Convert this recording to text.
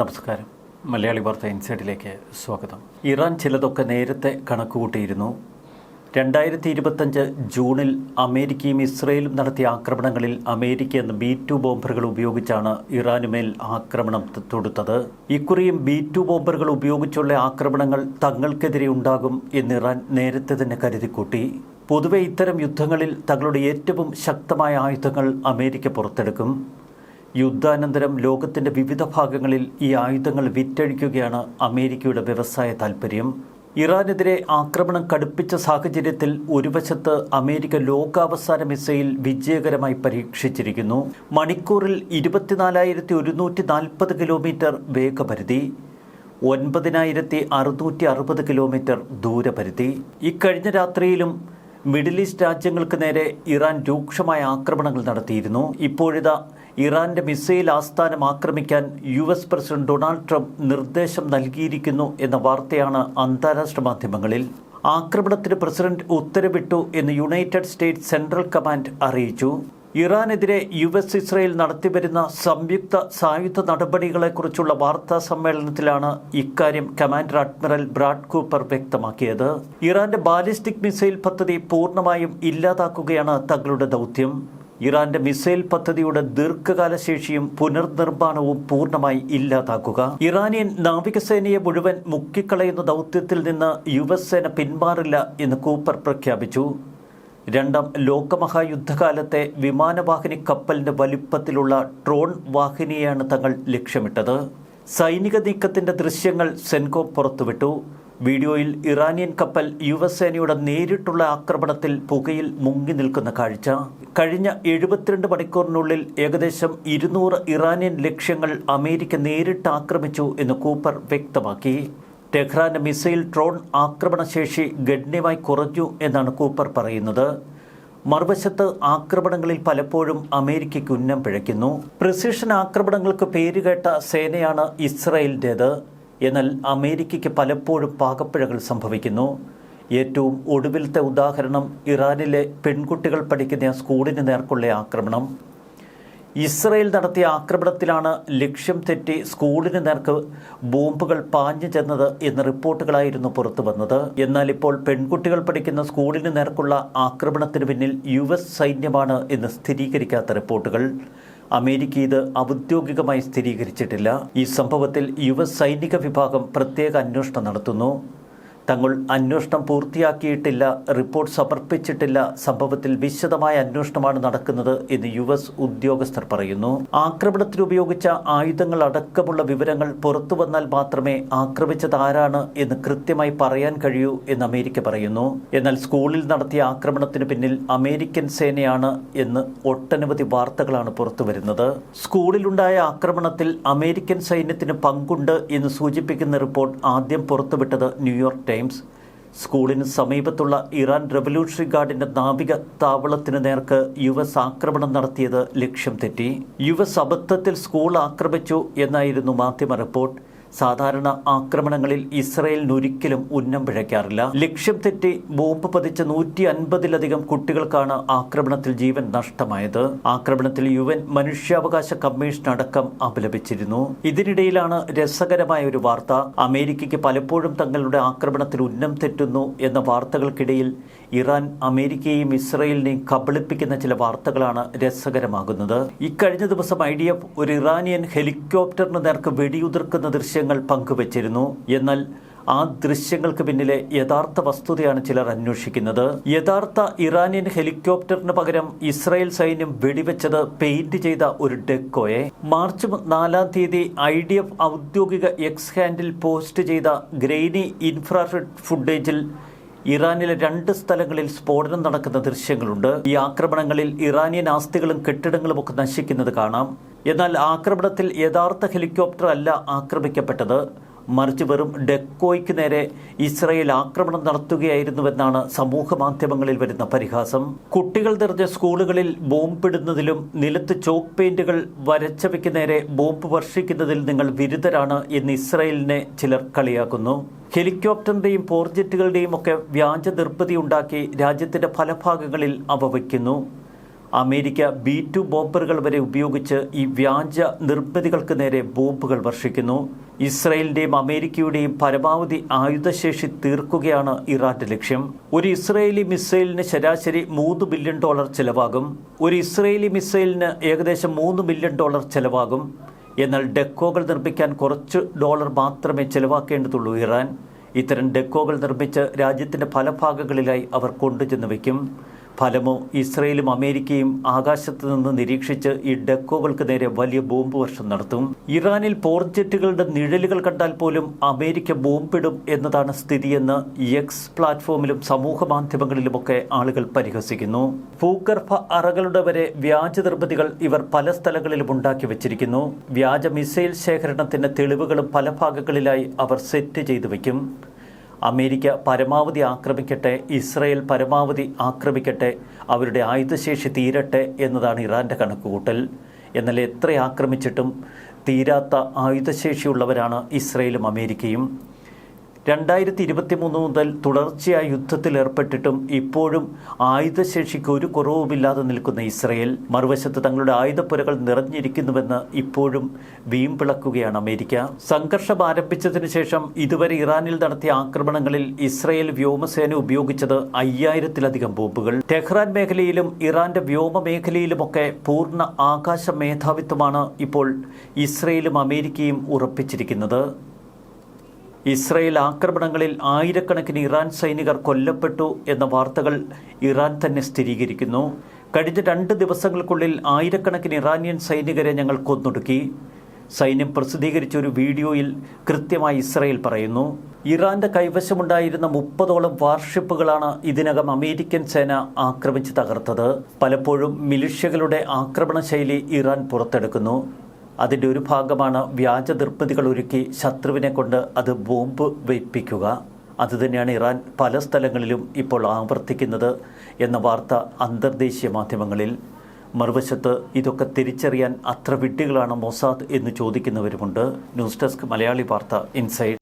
നമസ്കാരം. മലയാളി വാർത്ത ഇൻസൈഡിലേക്ക് സ്വാഗതം. ഇറാൻ ചിലതൊക്കെ നേരത്തെ കണക്കുകൂട്ടിയിരുന്നു. 2025 ജൂണിൽ അമേരിക്കയും ഇസ്രയേലും നടത്തിയ ആക്രമണങ്ങളിൽ അമേരിക്ക എന്ന B-2 ബോംബറുകൾ ഉപയോഗിച്ചാണ് ഇറാനുമേൽ ആക്രമണം തൊടുത്തത്. ഇക്കുറിയും B-2 ബോംബറുകൾ ഉപയോഗിച്ചുള്ള ആക്രമണങ്ങൾ തങ്ങൾക്കെതിരെ ഉണ്ടാകും എന്ന് ഇറാൻ നേരത്തെ തന്നെ കരുതിക്കൂട്ടി. പൊതുവെ ഇത്തരം യുദ്ധങ്ങളിൽ തങ്ങളുടെ ഏറ്റവും ശക്തമായ ആയുധങ്ങൾ അമേരിക്ക പുറത്തെടുക്കും. യുദ്ധാനന്തരം ലോകത്തിൻ്റെ വിവിധ ഭാഗങ്ങളിൽ ഈ ആയുധങ്ങൾ വിറ്റഴിക്കുകയാണ് അമേരിക്കയുടെ വ്യവസായ താൽപ്പര്യം. ഇറാനെതിരെ ആക്രമണം കടുപ്പിച്ച സാഹചര്യത്തിൽ ഒരു വശത്ത് അമേരിക്ക ലോകാവസാന മിസൈൽ വിജയകരമായി പരീക്ഷിച്ചിരിക്കുന്നു. മണിക്കൂറിൽ 24,140 കിലോമീറ്റർ വേഗപരിധി, 9,660 കിലോമീറ്റർ ദൂരപരിധി. ഇക്കഴിഞ്ഞ രാത്രിയിലും മിഡിൽ ഈസ്റ്റ് രാജ്യങ്ങൾക്ക് നേരെ ഇറാൻ രൂക്ഷമായ ആക്രമണങ്ങൾ നടത്തിയിരുന്നു. ഇപ്പോഴിതാ ഇറാന്റെ മിസൈൽ ആസ്ഥാനം ആക്രമിക്കാൻ US പ്രസിഡന്റ് ഡൊണാൾഡ് ട്രംപ് നിർദ്ദേശം നൽകിയിരിക്കുന്നു എന്ന വാർത്തയാണ് അന്താരാഷ്ട്ര മാധ്യമങ്ങളിൽ. ആക്രമണത്തിന് പ്രസിഡന്റ് ഉത്തരവിട്ടു എന്ന് യുണൈറ്റഡ് സ്റ്റേറ്റ്സ് സെൻട്രൽ കമാൻഡ് അറിയിച്ചു. ഇറാനെതിരെ US ഇസ്രയേൽ നടത്തിവരുന്ന സംയുക്ത സായുധ നടപടികളെക്കുറിച്ചുള്ള വാർത്താ സമ്മേളനത്തിലാണ് ഇക്കാര്യം കമാൻഡർ അഡ്മിറൽ ബ്രാഡ് കൂപ്പർ വ്യക്തമാക്കിയത്. ഇറാന്റെ ബാലിസ്റ്റിക് മിസൈൽ പദ്ധതി പൂർണ്ണമായും ഇല്ലാതാക്കുകയാണ് തങ്ങളുടെ ദൗത്യം. ഇറാന്റെ മിസൈൽ പദ്ധതിയുടെ ദീർഘകാല ശേഷിയും പുനർനിർമ്മാണവും പൂർണ്ണമായി ഇല്ലാതാക്കുക. ഇറാനിയൻ നാവികസേനയെ മുഴുവൻ മുക്കിക്കളയുന്ന ദൗത്യത്തിൽ നിന്ന് US സേന പിന്മാറില്ല എന്ന് കൂപ്പർ പ്രഖ്യാപിച്ചു. രണ്ടാം ലോകമഹായുദ്ധകാലത്തെ വിമാനവാഹിനി കപ്പലിന്റെ വലിപ്പത്തിലുള്ള ട്രോൺ വാഹിനിയെയാണ് തങ്ങൾ ലക്ഷ്യമിട്ടത്. സൈനിക നീക്കത്തിന്റെ ദൃശ്യങ്ങൾ സെൻകോ പുറത്തുവിട്ടു. വീഡിയോയിൽ ഇറാനിയൻ കപ്പൽ US സേനയുടെ നേരിട്ടുള്ള ആക്രമണത്തിൽ പുകയിൽ മുങ്ങി നിൽക്കുന്ന കാഴ്ച. കഴിഞ്ഞ 72 മണിക്കൂറിനുള്ളിൽ ഏകദേശം 200 ഇറാനിയൻ ലക്ഷ്യങ്ങൾ അമേരിക്ക നേരിട്ട് ആക്രമിച്ചു എന്ന് കൂപ്പർ വ്യക്തമാക്കി. ടെഹ്റാന്റെ മിസൈൽ ഡ്രോൺ ആക്രമണശേഷി ഗണ്യമായി കുറഞ്ഞു എന്നാണ് കൂപ്പർ പറയുന്നത്. മറുവശത്ത് ആക്രമണങ്ങളിൽ പലപ്പോഴും അമേരിക്കയ്ക്ക് ഉന്നം പിഴയ്ക്കുന്നു. പ്രിസിഷൻ ആക്രമണങ്ങൾക്ക് പേരുകേട്ട സേനയാണ് ഇസ്രയേലിൻ്റേത്. എന്നാൽ അമേരിക്കയ്ക്ക് പലപ്പോഴും പാകപ്പിഴകൾ സംഭവിക്കുന്നു. ഏറ്റവും ഒടുവിലത്തെ ഉദാഹരണം ഇറാനിലെ പെൺകുട്ടികൾ പഠിക്കുന്ന സ്കൂളിന് നേർക്കുള്ള ആക്രമണം. ഇസ്രയേൽ നടത്തിയ ആക്രമണത്തിലാണ് ലക്ഷ്യം തെറ്റി സ്കൂളിന് നേർക്ക് ബോംബുകൾ പാഞ്ഞു ചെന്നത് എന്ന റിപ്പോർട്ടുകളായിരുന്നു പുറത്തു വന്നത്. എന്നാൽ ഇപ്പോൾ പെൺകുട്ടികൾ പഠിക്കുന്ന സ്കൂളിന് നേർക്കുള്ള ആക്രമണത്തിന് പിന്നിൽ US സൈന്യമാണ് എന്ന് സ്ഥിരീകരിക്കാത്ത റിപ്പോർട്ടുകൾ. അമേരിക്ക ഇത് ഔദ്യോഗികമായി സ്ഥിരീകരിച്ചിട്ടില്ല. ഈ സംഭവത്തിൽ US സൈനിക വിഭാഗം പ്രത്യേക അന്വേഷണം നടത്തുന്നു. തങ്ങൾ അന്വേഷണം പൂർത്തിയാക്കിയിട്ടില്ല, റിപ്പോർട്ട് സമർപ്പിച്ചിട്ടില്ല, സംഭവത്തിൽ വിശദമായ അന്വേഷണമാണ് നടക്കുന്നത് എന്ന് US ഉദ്യോഗസ്ഥർ പറയുന്നു. ആക്രമണത്തിന് ഉപയോഗിച്ച ആയുധങ്ങൾ അടക്കമുള്ള വിവരങ്ങൾ പുറത്തു വന്നാൽ മാത്രമേ ആക്രമിച്ചത് ആരാണ് എന്ന് കൃത്യമായി പറയാൻ കഴിയൂ എന്ന് അമേരിക്ക പറയുന്നു. എന്നാൽ സ്കൂളിൽ നടത്തിയ ആക്രമണത്തിന് പിന്നിൽ അമേരിക്കൻ സേനയാണ് എന്ന് ഒട്ടനവധി വാർത്തകളാണ് പുറത്തുവരുന്നത്. സ്കൂളിലുണ്ടായ ആക്രമണത്തിൽ അമേരിക്കൻ സൈന്യത്തിന് പങ്കുണ്ട് എന്ന് സൂചിപ്പിക്കുന്ന റിപ്പോർട്ട് ആദ്യം പുറത്തുവിട്ടത് ന്യൂയോർക്ക് ടൈംസ്. സ്കൂളിന് സമീപത്തുള്ള ഇറാൻ റവല്യൂഷണറി ഗാർഡിന്റെ നാവിക താവളത്തിന് നേർക്ക് US ആക്രമണം നടത്തിയത് ലക്ഷ്യം തെറ്റി. US അബദ്ധത്തിൽ സ്കൂൾ ആക്രമിച്ചു എന്നായിരുന്നു മാധ്യമ റിപ്പോർട്ട്. സാധാരണ ആക്രമണങ്ങളിൽ ഇസ്രയേലിനൊരിക്കലും ഉന്നം പിഴയ്ക്കാറില്ല. ലക്ഷ്യം തെറ്റി ബോംബ് പതിച്ച 150-ലധികം കുട്ടികൾക്കാണ് ആക്രമണത്തിൽ ജീവൻ നഷ്ടമായത്. ആക്രമണത്തിൽ UN മനുഷ്യാവകാശ കമ്മീഷൻ അടക്കം അപലപിച്ചിരുന്നു. ഇതിനിടയിലാണ് രസകരമായ ഒരു വാർത്ത. അമേരിക്കയ്ക്ക് പലപ്പോഴും തങ്ങളുടെ ആക്രമണത്തിൽ ഉന്നം തെറ്റുന്നു എന്ന വാർത്തകൾക്കിടയിൽ ഇറാൻ അമേരിക്കയെയും ഇസ്രയേലിനെയും കബളിപ്പിക്കുന്ന ചില വാർത്തകളാണ് രസകരമാകുന്നത്. ഇക്കഴിഞ്ഞ ദിവസം IDF ഒരു ഇറാനിയൻ ഹെലികോപ്റ്ററിന് നേർക്ക് വെടിയുതിർക്കുന്ന ദൃശ്യങ്ങൾ പങ്കുവച്ചിരുന്നു. എന്നാൽ ആ ദൃശ്യങ്ങൾക്ക് പിന്നിലെ യഥാർത്ഥ വസ്തുതയാണ് ചിലർ അന്വേഷിക്കുന്നത്. യഥാർത്ഥ ഇറാനിയൻ ഹെലികോപ്റ്ററിന് പകരം ഇസ്രായേൽ സൈന്യം വെടിവെച്ചത് പെയിന്റ് ചെയ്ത ഒരു ഡെക്കോയെ. മാർച്ച് 4 IDF ഔദ്യോഗിക എക്സ് ഹാൻഡിൽ പോസ്റ്റ് ചെയ്ത ഗ്രെയിനി ഇൻഫ്രാറെഡ് ഫുട്ടേജിൽ ഇറാനിലെ 2 സ്ഥലങ്ങളിൽ സ്ഫോടനം നടക്കുന്ന ദൃശ്യങ്ങളുണ്ട്. ഈ ആക്രമണങ്ങളിൽ ഇറാനിയൻ ആസ്തികളും കെട്ടിടങ്ങളുമൊക്കെ നശിക്കുന്നത് കാണാം. എന്നാൽ ആക്രമണത്തിൽ യഥാർത്ഥ ഹെലികോപ്റ്റർ അല്ല ആക്രമിക്കപ്പെട്ടത്, മറിച്ച് വെറും ഡെക്കോയ്ക്ക് നേരെ ഇസ്രയേൽ ആക്രമണം നടത്തുകയായിരുന്നുവെന്നാണ് സമൂഹ മാധ്യമങ്ങളിൽ വരുന്ന പരിഹാസം. കുട്ടികൾ നിറഞ്ഞ സ്കൂളുകളിൽ ബോംബിടുന്നതിലും നിലത്ത് ചോക്ക് പെയിന്റുകൾ വരച്ചവയ്ക്ക് നേരെ ബോംബ് വർഷിക്കുന്നതിൽ നിങ്ങൾ വിരുദ്ധരാണ് എന്ന് ഇസ്രയേലിനെ ചിലർ കളിയാക്കുന്നു. ഹെലികോപ്റ്ററിന്റെയും പോർജെറ്റുകളുടെയും ഒക്കെ വ്യാജ നിർമ്മിതി ഉണ്ടാക്കി രാജ്യത്തിന്റെ പല ഭാഗങ്ങളിൽ അവ വയ്ക്കുന്നു. അമേരിക്ക B-2 ബോംബറുകൾ വരെ ഉപയോഗിച്ച് ഈ വ്യാജ നിർമ്മിതികൾക്ക് നേരെ ബോംബുകൾ വർഷിക്കുന്നു. ഇസ്രയേലിന്റെയും അമേരിക്കയുടെയും പരമാവധി ആയുധശേഷി തീർക്കുകയാണ് ഇറാന്റെ ലക്ഷ്യം. ഒരു ഇസ്രയേലി മിസൈലിന് ശരാശരി $3 ബില്യൺ ചെലവാകും. ഒരു ഇസ്രയേലി മിസൈലിന് ഏകദേശം $3 മില്യൺ ചെലവാകും. എന്നാൽ ഡെക്കോകൾ നിർമ്മിക്കാൻ കുറച്ച് ഡോളർ മാത്രമേ ചെലവാക്കേണ്ടതുള്ളൂ ഇറാൻ. ഇത്തരം ഡെക്കോകൾ നിർമ്മിച്ച് രാജ്യത്തിന്റെ പല ഭാഗങ്ങളിലായി അവർ കൊണ്ടുചെന്ന് വയ്ക്കും. ഫലമോ ഇസ്രയേലും അമേരിക്കയും ആകാശത്ത് നിന്ന് നിരീക്ഷിച്ച് ഈ ഡെക്കോകൾക്ക് നേരെ വലിയ ബോംബ് വർഷം നടത്തും. ഇറാനിൽ പോർജെറ്റുകളുടെ നിഴലുകൾ കണ്ടാൽ പോലും അമേരിക്ക ബോംബിടും എന്നതാണ് സ്ഥിതിയെന്ന് എക്സ് പ്ലാറ്റ്ഫോമിലും സമൂഹ മാധ്യമങ്ങളിലുമൊക്കെ ആളുകൾ പരിഹസിക്കുന്നു. ഭൂഗർഭ അറകളുടെ വരെ വ്യാജ നിർമ്മിതികൾ ഇവർ പല സ്ഥലങ്ങളിലും ഉണ്ടാക്കി വച്ചിരിക്കുന്നു. വ്യാജ മിസൈൽ ശേഖരണത്തിന്റെ തെളിവുകളും പല ഭാഗങ്ങളിലായി അവർ സെറ്റ് ചെയ്തു വയ്ക്കും. അമേരിക്ക പരമാവധി ആക്രമിക്കട്ടെ, ഇസ്രയേൽ പരമാവധി ആക്രമിക്കട്ടെ, അവരുടെ ആയുധശേഷി തീരട്ടെ എന്നതാണ് ഇറാന്റെ കണക്കുകൂട്ടൽ. എന്നാൽ എത്ര ആക്രമിച്ചിട്ടും തീരാത്ത ആയുധശേഷിയുള്ളവരാണ് ഇസ്രയേലും അമേരിക്കയും. 2023 മുതൽ തുടർച്ചയായ യുദ്ധത്തിൽ ഏർപ്പെട്ടിട്ടും ഇപ്പോഴും ആയുധശേഷിക്ക് ഒരു കുറവുമില്ലാതെ നിൽക്കുന്ന ഇസ്രയേൽ മറുവശത്ത് തങ്ങളുടെ ആയുധപ്പുരകൾ നിറഞ്ഞിരിക്കുന്നുവെന്ന് ഇപ്പോഴും വീമ്പിളക്കുകയാണ് അമേരിക്ക. സംഘർഷം ആരംഭിച്ചതിനു ശേഷം ഇതുവരെ ഇറാനിൽ നടത്തിയ ആക്രമണങ്ങളിൽ ഇസ്രയേൽ വ്യോമസേന ഉപയോഗിച്ചത് 5000-ലധികം ബോംബുകൾ. ടെഹ്റാൻ മേഖലയിലും ഇറാന്റെ വ്യോമ മേഖലയിലുമൊക്കെ പൂർണ്ണ ആകാശ മേധാവിത്വമാണ് ഇപ്പോൾ ഇസ്രയേലും അമേരിക്കയും ഉറപ്പിച്ചിരിക്കുന്നത്. ഇസ്രയേൽ ആക്രമണങ്ങളിൽ ആയിരക്കണക്കിന് ഇറാൻ സൈനികർ കൊല്ലപ്പെട്ടു എന്ന വാർത്തകൾ ഇറാൻ തന്നെ സ്ഥിരീകരിക്കുന്നു. കഴിഞ്ഞ 2 ദിവസങ്ങൾക്കുള്ളിൽ ആയിരക്കണക്കിന് ഇറാനിയൻ സൈനികരെ ഞങ്ങൾ കൊന്നൊടുക്കി. സൈന്യം പ്രസിദ്ധീകരിച്ച ഒരു വീഡിയോയിൽ കൃത്യമായി ഇസ്രയേൽ പറയുന്നു. ഇറാന്റെ കൈവശമുണ്ടായിരുന്ന 30ഓളം വാർഷിപ്പുകളാണ് ഇതിനകം അമേരിക്കൻ സേന ആക്രമിച്ച് തകർത്തത്. പലപ്പോഴും മിലിഷ്യകളുടെ ആക്രമണ ശൈലി ഇറാൻ പുറത്തെടുക്കുന്നു. അതിൻ്റെ ഒരു ഭാഗമാണ് വ്യാജ നിർമ്മിതികൾ ഒരുക്കി ശത്രുവിനെ കൊണ്ട് അത് ബോംബ് വയ്പ്പിക്കുക. അതുതന്നെയാണ് ഇറാൻ പല സ്ഥലങ്ങളിലും ഇപ്പോൾ ആവർത്തിക്കുന്നത് എന്ന വാർത്ത അന്തർദേശീയ മാധ്യമങ്ങളിൽ. മറുവശത്ത് ഇതൊക്കെ തിരിച്ചറിയാൻ അത്ര വിഡ്ഢികളാണ് മൊസാദ് എന്ന് ചോദിക്കുന്നവരുമുണ്ട്. ന്യൂസ് ഡെസ്ക് മലയാളി വാർത്ത ഇൻസൈഡ്.